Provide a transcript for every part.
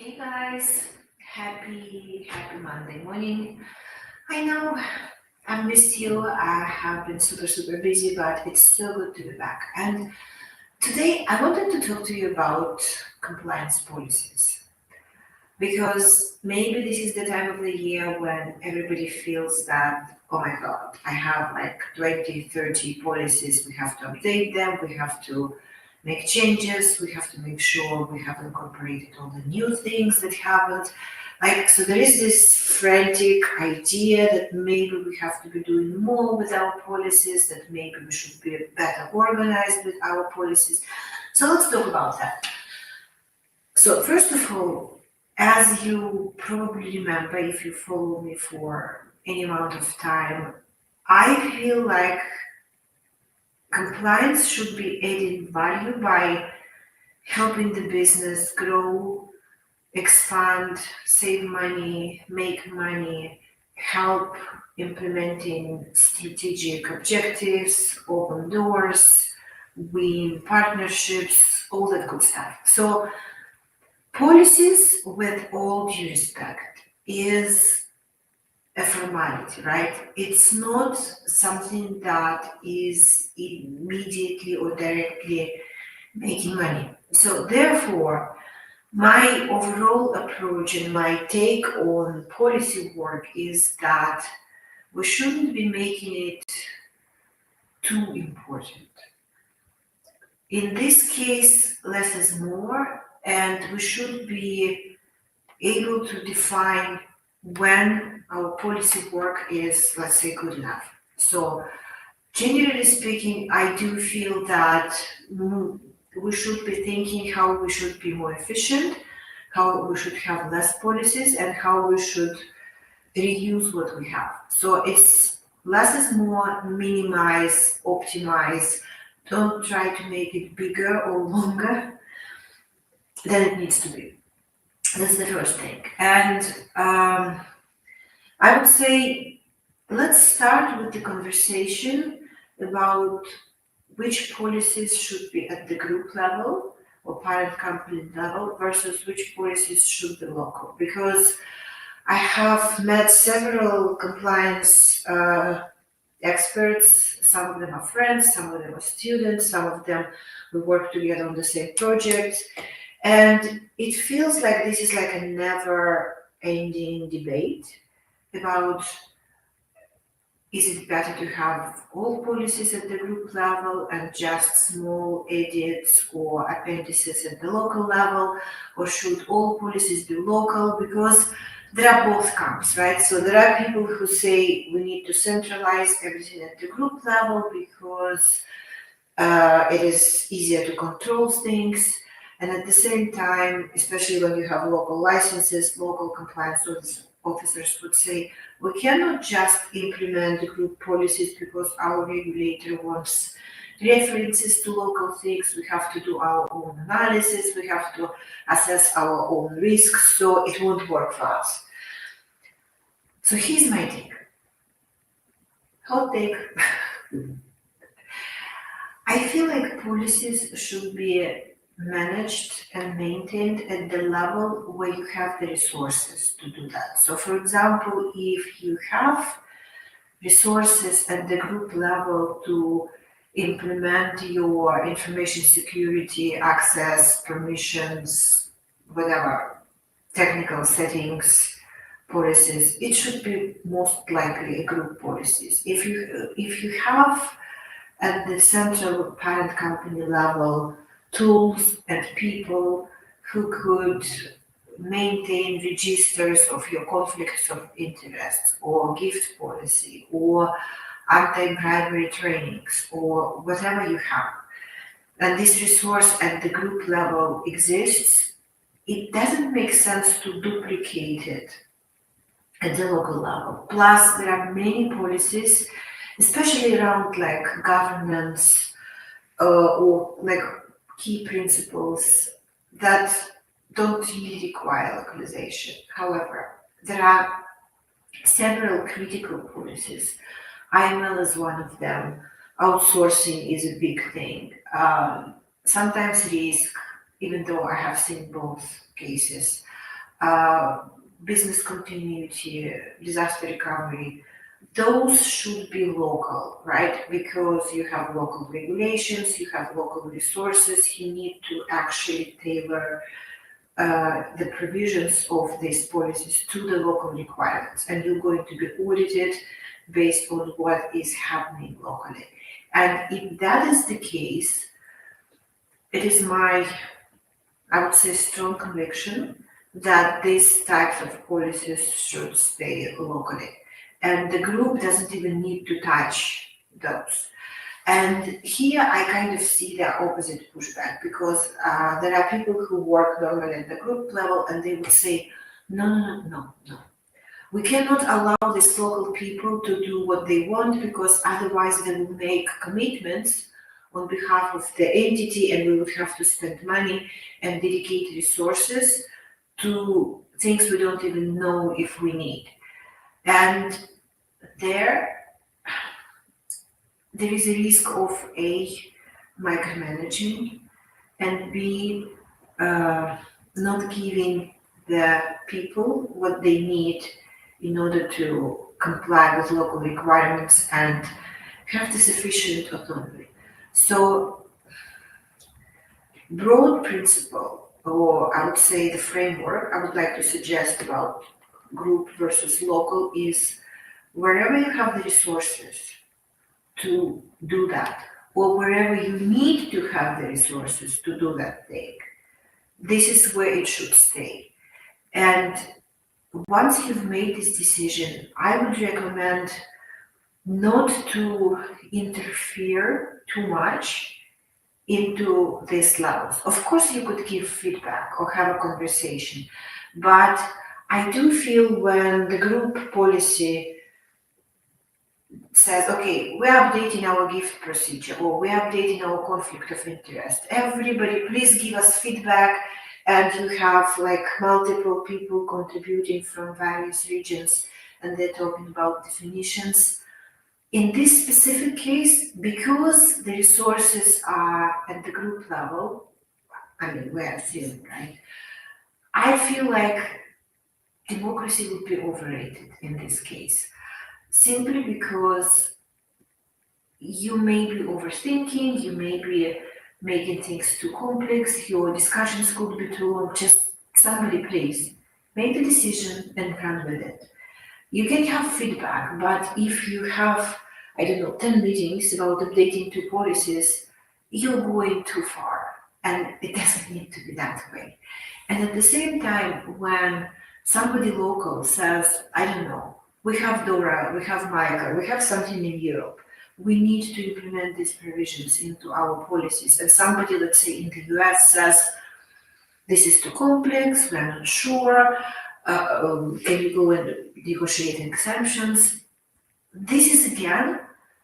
Hey guys, happy Monday morning. I know I missed you. I have been super busy, but it's so good to be back. And today I wanted to talk to you about compliance policies because maybe this is the time of the year when everybody feels that, oh my God, I have like 20, 30 policies. We have to update them. We have to make changes. We have to make sure we have incorporated all the new things that happened. Like, so there is this frantic idea that maybe we have to be doing more with our policies, that maybe we should be better organized with our policies. So let's talk about that. So first of all, as you probably remember, if you follow me for any amount of time, I feel like compliance should be adding value by helping the business grow, expand, save money, make money, help implementing strategic objectives, open doors, win partnerships, all that good stuff. So policies, with all due respect, is a formality, right? It's not something that is immediately or directly making money. So therefore, my overall approach and my take on policy work is that we shouldn't be making it too important. In this case, less is more, and we should be able to define when our policy work is, let's say, good enough. So, generally speaking, I do feel that we should be thinking how we should be more efficient, how we should have less policies, and how we should reuse what we have. So it's less is more, minimize, optimize. Don't try to make it bigger or longer than it needs to be. That's the first thing. And I would say let's start with the conversation about which policies should be at the group level or parent company level versus which policies should be local. Because I have met several compliance experts. Some of them are friends, some of them are students, some of them we work together on the same projects. And it feels like this is like a never ending debate about is it better to have all policies at the group level and just small edits or appendices at the local level, or should all policies be local? Because there are both camps, right? So there are people who say we need to centralize everything at the group level because it is easier to control things. And at the same time, especially when you have local licenses, local compliance officers would say, we cannot just implement the group policies because our regulator wants references to local things. We have to do our own analysis. We have to assess our own risks. So it won't work for us. So here's my take. Hot take. I feel like policies should be managed and maintained at the level where you have the resources to do that. So, for example, if you have resources at the group level to implement your information security, access, permissions, whatever, technical settings, policies, it should be most likely a group policies. If you have at the central parent company level tools and people who could maintain registers of your conflicts of interest or gift policy or anti-bribery trainings or whatever you have, and this resource at the group level exists, it doesn't make sense to duplicate it at the local level. Plus, there are many policies, especially around like governance or like key principles that don't really require localization. However, there are several critical policies. IML is one of them. Outsourcing is a big thing. Sometimes risk, even though I have seen both cases. business continuity, disaster recovery, those should be local, right? Because you have local regulations, you have local resources, you need to actually tailor the provisions of these policies to the local requirements, and you're going to be audited based on what is happening locally. And if that is the case, it is my, I would say, strong conviction that these types of policies should stay locally. And the group doesn't even need to touch those. And here I kind of see the opposite pushback because there are people who work normally at the group level and they would say, no, no, no, no, no. We cannot allow these local people to do what they want because otherwise they will make commitments on behalf of the entity and we would have to spend money and dedicate resources to things we don't even know if we need. And there is a risk of A, micromanaging, and B, not giving the people what they need in order to comply with local requirements and have the sufficient autonomy. So, broad principle, or I would say the framework I would like to suggest about group versus local is wherever you have the resources to do that, or wherever you need to have the resources to do that thing, this is where it should stay. And once you've made this decision, I would recommend not to interfere too much into these levels. Of course, you could give feedback or have a conversation, but I do feel when the group policy says, okay, we're updating our gift procedure or we're updating our conflict of interest. Everybody, please give us feedback. And you have like multiple people contributing from various regions and they're talking about definitions. In this specific case, because the resources are at the group level, I mean, we're assuming, right? I feel like democracy would be overrated in this case. Simply because you may be overthinking, you may be making things too complex, your discussions could be too long. Just somebody, please, make the decision and run with it. You can have feedback, but if you have, I don't know, 10 meetings about updating two policies, you're going too far, and it doesn't need to be that way. And at the same time, when somebody local says, I don't know, we have DORA, we have MICA, we have something in Europe. We need to implement these provisions into our policies. And somebody, let's say in the US, says, this is too complex, we're not sure, can you go and negotiate exemptions? This is again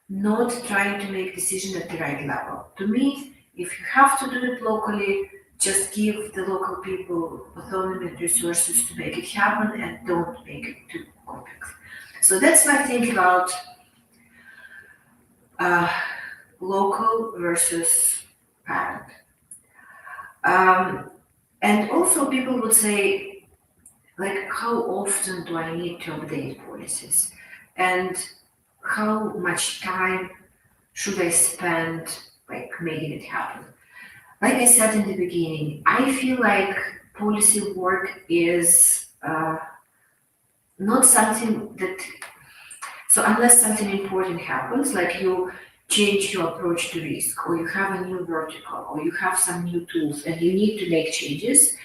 not trying to make decision at the right level. To me, if you have to do it locally, just give the local people autonomy and resources to make it happen and don't make it too complex. So that's my think about local versus parent. And also people would say, like, how often do I need to update policies? And how much time should I spend like making it happen? Like I said in the beginning, I feel like policy work is not something that, so unless something important happens, like you change your approach to risk, or you have a new vertical, or you have some new tools and you need to make changes,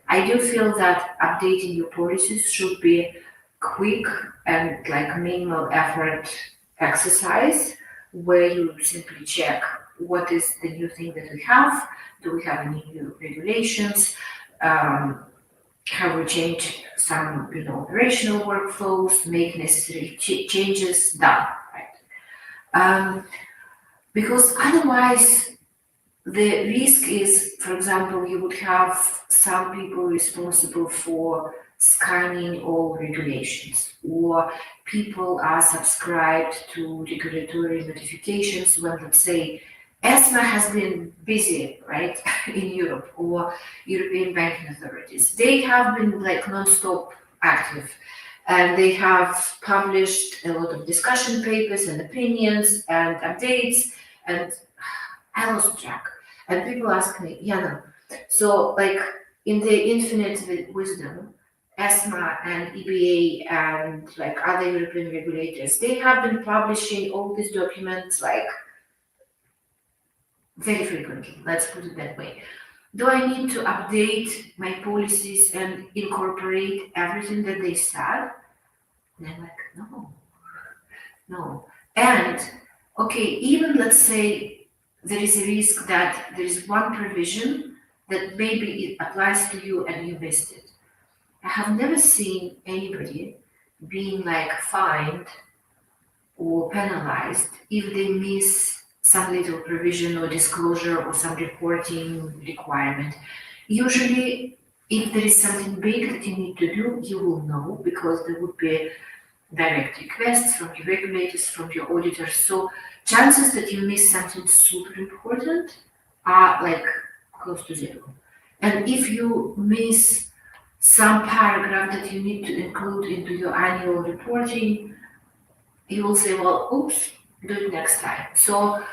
I do feel that updating your policies should be quick and like minimal effort exercise where you simply check what is the new thing that we have, do we have any new regulations, have we changed some operational workflows, make necessary changes, done, right? Because otherwise the risk is, for example, you would have some people responsible for scanning all regulations, or people are subscribed to regulatory notifications when, let's say, ESMA has been busy, right, in Europe, or European banking authorities. They have been like non-stop active, and they have published a lot of discussion papers and opinions and updates, and I lost track. And people ask me, Yana, so like in the infinite wisdom, ESMA and EBA and like other European regulators, they have been publishing all these documents like very frequently, let's put it that way. Do I need to update my policies and incorporate everything that they said? And I'm like, no, no. And okay, even let's say there is a risk that there is one provision that maybe it applies to you and you missed it. I have never seen anybody being like fined or penalized if they miss some little provision or disclosure or some reporting requirement. Usually, if there is something big that you need to do, you will know because there would be direct requests from your regulators, from your auditors. So chances that you miss something super important are like close to zero. And if you miss some paragraph that you need to include into your annual reporting, you will say, well, oops, do it next time. So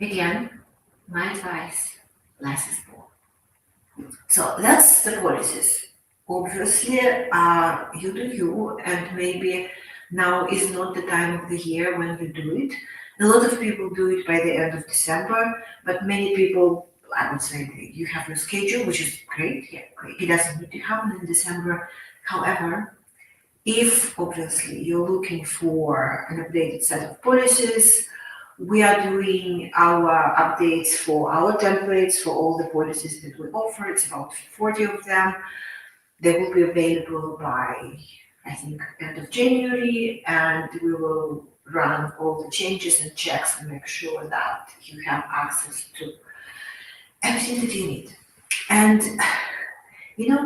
again, my advice, less is more. So that's the policies. Obviously, you do you, and maybe now is not the time of the year when you do it. A lot of people do it by the end of December, but many people, I would say, you have your schedule, which is great. Yeah, great. It doesn't need to happen in December. However, if obviously you're looking for an updated set of policies, we are doing our updates for our templates for all the policies that we offer. It's about 40 of them. They will be available by, I think, end of January, and we will run all the changes and checks and make sure that you have access to everything that you need. And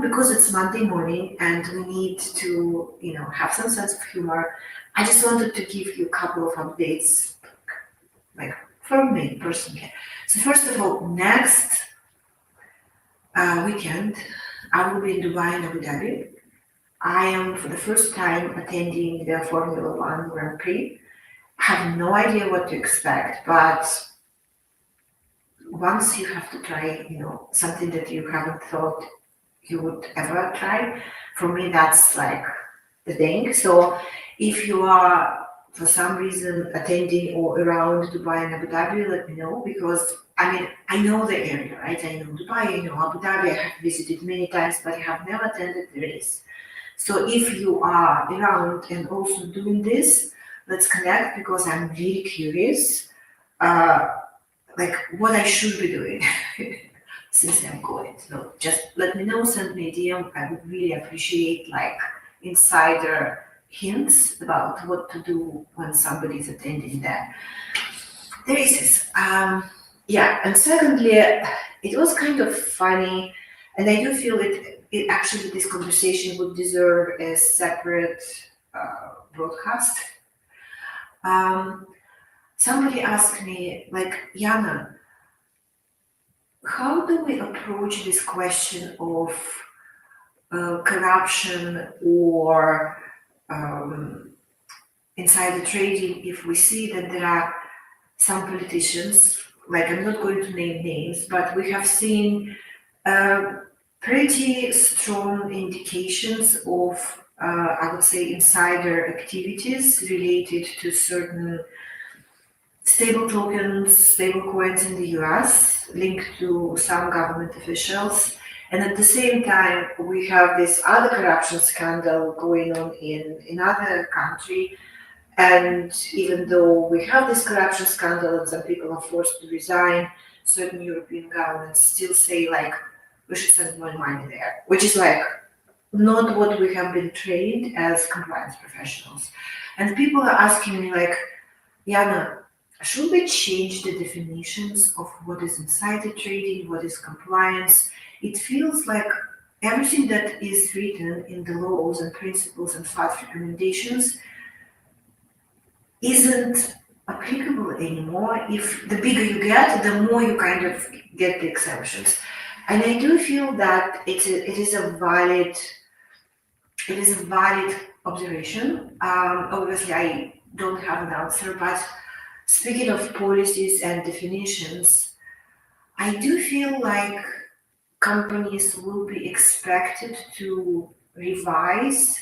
because it's Monday morning and we need to, have some sense of humor, I just wanted to give you a couple of updates, like from me personally. So first of all, next weekend, I will be in Dubai and Abu Dhabi. I am for the first time attending the Formula One Grand Prix. I have no idea what to expect, but once you have to try, something that you haven't thought you would ever try, for me that's like the thing. So if you are for some reason attending or around Dubai and Abu Dhabi, let me know, because I know the area, right? I know Dubai, I know Abu Dhabi, I have visited many times, but I have never attended the race. So if you are around and also doing this, let's connect because I'm really curious, like what I should be doing since I'm going. So just let me know, send me a DM. I would really appreciate like insider hints about what to do when somebody is attending the races. Yeah, and secondly, it was kind of funny, and I do feel it actually this conversation would deserve a separate broadcast. Um, Somebody asked me, like, Yana, how do we approach this question of corruption or insider trading if we see that there are some politicians, like I'm not going to name names, but we have seen pretty strong indications of, I would say, insider activities related to certain stable tokens, stable coins in the US linked to some government officials. And at the same time, we have this other corruption scandal going on in another country. And even though we have this corruption scandal and some people are forced to resign, certain European governments still say like, we should send more money there, which is like not what we have been trained as compliance professionals. And people are asking me like, Yana, should we change the definitions of what is insider trading, what is compliance? It feels like everything that is written in the laws and principles and FATF recommendations isn't applicable anymore. If the bigger you get, the more you kind of get the exceptions. And I do feel that it is a valid observation. Obviously, I don't have an answer, but speaking of policies and definitions, I do feel like companies will be expected to revise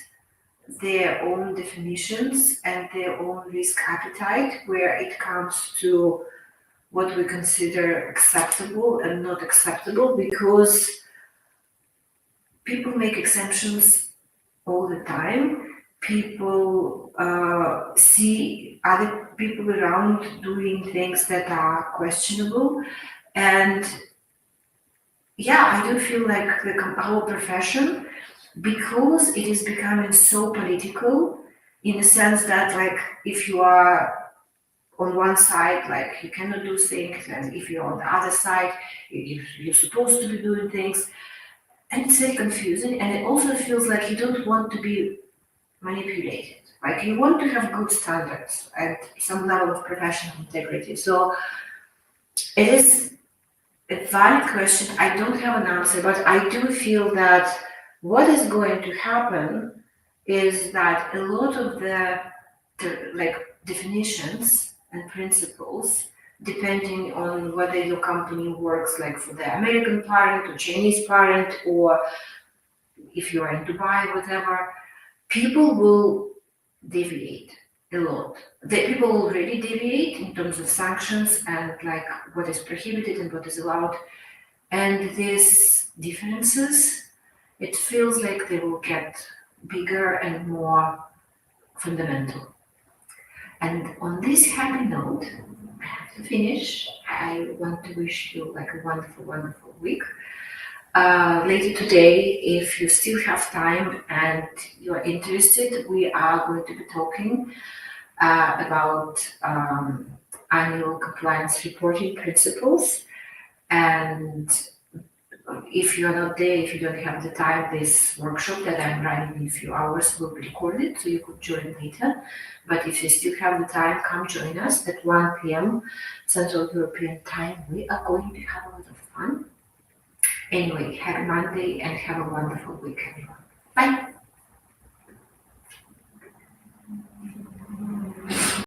their own definitions and their own risk appetite where it comes to what we consider acceptable and not acceptable, because people make exemptions all the time. People see other people around doing things that are questionable. And yeah, I do feel like the whole profession, because it is becoming so political, in the sense that, like, if you are on one side, like, you cannot do things, and if you're on the other side, you're supposed to be doing things. And it's very confusing, and it also feels like you don't want to be manipulated. Like, you want to have good standards and some level of professional integrity. So it is a valid question. I don't have an answer, but I do feel that what is going to happen is that a lot of the like definitions and principles, depending on whether your company works like for the American parent or Chinese parent, or if you are in Dubai, whatever, people will deviate a lot. The people already deviate in terms of sanctions and like what is prohibited and what is allowed. And these differences, it feels like they will get bigger and more fundamental. And on this happy note, I have to finish. I want to wish you like a wonderful, wonderful week. Later today, if you still have time and you're interested, we are going to be talking about annual compliance reporting principles. And if you're not there, if you don't have the time, this workshop that I'm running in a few hours will be recorded, so you could join later. But if you still have the time, come join us at 1 p.m. Central European Time. We are going to have a lot of fun. Anyway, have a Monday and have a wonderful week, everyone. Bye.